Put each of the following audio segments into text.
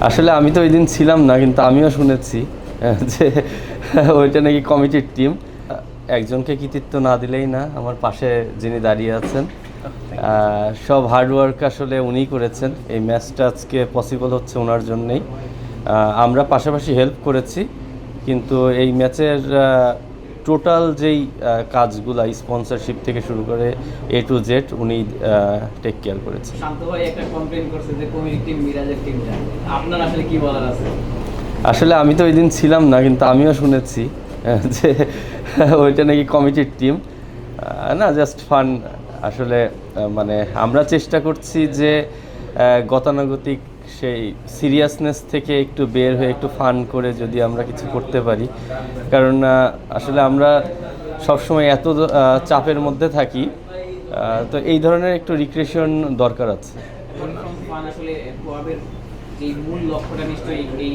আসলে আমি তো ওই দিন ছিলাম না, কিন্তু আমিও শুনেছি যে ওইটা নাকি কমিটির টিম। একজনকে কৃতিত্ব না দিলেই না, আমার পাশে যিনি দাঁড়িয়ে আছেন সব হার্ডওয়ার্ক আসলে উনিই করেছেন। এই ম্যাচটা আজকে পসিবল হচ্ছে ওনার জন্যেই। আমরা পাশাপাশি হেল্প করেছি, কিন্তু এই ম্যাচের টোটাল যেই কাজগুলো স্পন্সরশিপ থেকে শুরু করে A to Z উনি টেক কেয়ার করেছেন। শান্ত ভাই একটা কমপ্লেইন করছে যে কমিটি টিম মিরাজের টিম যায়, আপনার আসলে কি বলার আছে? আসলে আমি তো ওই দিন ছিলাম না, কিন্তু আমিও শুনেছি যে ওইটা নাকি কমিটির টিম। না, জাস্ট ফান আসলে। মানে আমরা চেষ্টা করছি যে গতানুগতিক সেই সিরিয়াসনেস থেকে একটু বের হয়ে একটু ফান করে যদি আমরা কিছু করতে পারি, কারণ আসলে আমরা সবসময় এত চাপের মধ্যে থাকি, তো এই ধরনের একটু রিক্রিয়েশন দরকার আছে। আসলে ক্লাবের যে মূল লক্ষ্যটা নিশ্চয়ই এই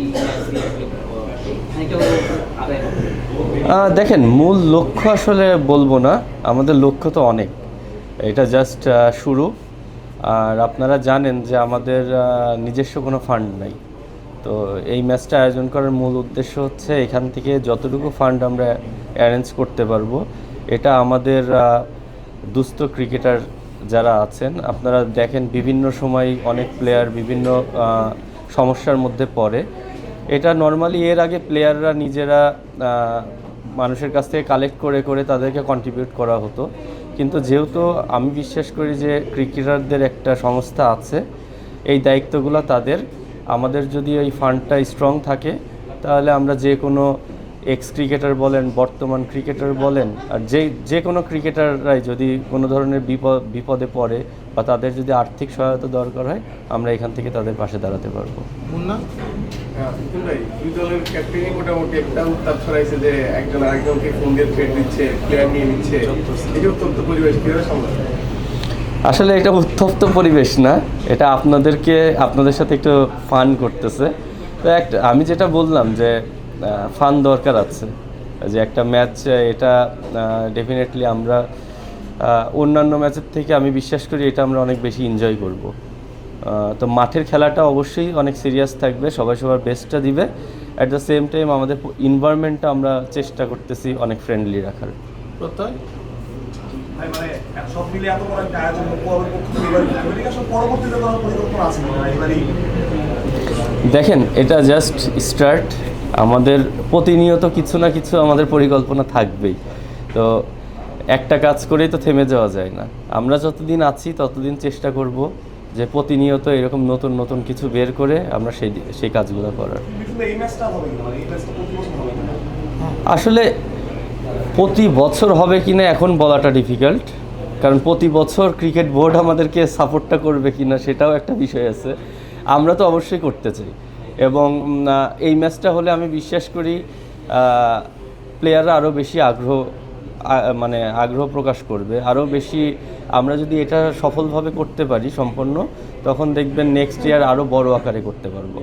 দেখেন, মূল লক্ষ্য আসলে বলবো না, আমাদের লক্ষ্য তো অনেক, এটা জাস্ট শুরু। আর আপনারা জানেন যে আমাদের নিজস্ব কোনো ফান্ড নাই। তো এই ম্যাচটা আয়োজন করার মূল উদ্দেশ্য হচ্ছে এখান থেকে যতটুকু ফান্ড আমরা অ্যারেঞ্জ করতে পারবো, এটা আমাদের দুস্থ ক্রিকেটার যারা আছেন, আপনারা দেখেন বিভিন্ন সময় অনেক প্লেয়ার বিভিন্ন সমস্যার মধ্যে পড়ে। এটা নর্মালি এর আগে প্লেয়াররা নিজেরা মানুষের কাছ থেকে কালেক্ট করে করে তাদেরকে কন্ট্রিবিউট করা হতো, কিন্তু যেহেতু আমি বিশ্বাস করি যে ক্রিকেটারদের একটা সংস্থা আছে, এই দায়িত্বগুলো তাদের। আমাদের যদি এই ফান্ডটা স্ট্রং থাকে, তাহলে আমরা যে কোনো এক্স ক্রিকেটার বলেন, বর্তমান ক্রিকেটার বলেন, আর যে কোনো ক্রিকেটাররাই যদি কোনো ধরনের বিপদে পড়ে বা তাদের যদি আর্থিক সহায়তা দরকার হয়, আমরা এখান থেকে তাদের পাশে দাঁড়াতে পারবো। দুই দলের ক্যাপ্টেনই মোটামুটি একটা উত্তাপ ছড়াইছে যে একজন আরেকজনকে ফোন দিয়ে থ্রেট দিচ্ছে, প্লেয়ার নিয়ে নিচ্ছে, এই যে উত্তপ্ত পরিবেশ কিভাবে সামলাবে? আসলে এটা উত্তপ্ত পরিবেশ না, এটা আপনাদের সাথে একটু ফান করতেছে। তো আমি যেটা বললাম যে ফান দরকার আছে, যে একটা ম্যাচ, এটা ডেফিনেটলি আমরা অন্যান্য ম্যাচের থেকে আমি বিশ্বাস করি এটা আমরা অনেক বেশি এনজয় করব। তো মাঠের খেলাটা অবশ্যই অনেক সিরিয়াস থাকবে, সবাই সবার বেস্টটা দিবে। অ্যাট দ্য সেম টাইম আমাদের এনভায়রনমেন্টটা আমরা চেষ্টা করতেছি অনেক ফ্রেন্ডলি রাখার। প্রত্যয় মানে সব মিলে এত বড় একটা আয়োজন পরবর্তীতে কোনো পরিকল্পনা আছে দেখেন, এটা জাস্ট স্টার্ট। আমাদের প্রতিনিয়ত কিছু না কিছু আমাদের পরিকল্পনা থাকবেই। তো একটা কাজ করেই তো থেমে যাওয়া যায় না। আমরা যতদিন আছি ততদিন চেষ্টা করব যে প্রতিনিয়ত এরকম নতুন নতুন কিছু বের করে আমরা সেই কাজগুলো করার। আসলে প্রতি বছর হবে কিনা এখন বলাটা ডিফিকাল্ট, কারণ প্রতি বছর ক্রিকেট বোর্ড আমাদেরকে সাপোর্টটা করবে কিনা সেটাও একটা বিষয় আছে। আমরা তো অবশ্যই করতে চাই, এবং এই ম্যাচটা হলে আমি বিশ্বাস করি প্লেয়াররা আরও বেশি আগ্রহ প্রকাশ করবে, আরও বেশি। আমরা যদি এটা সফলভাবে করতে পারি সম্পন্ন, তখন দেখবেন নেক্সট ইয়ার আরও বড় আকারে করতে পারবো।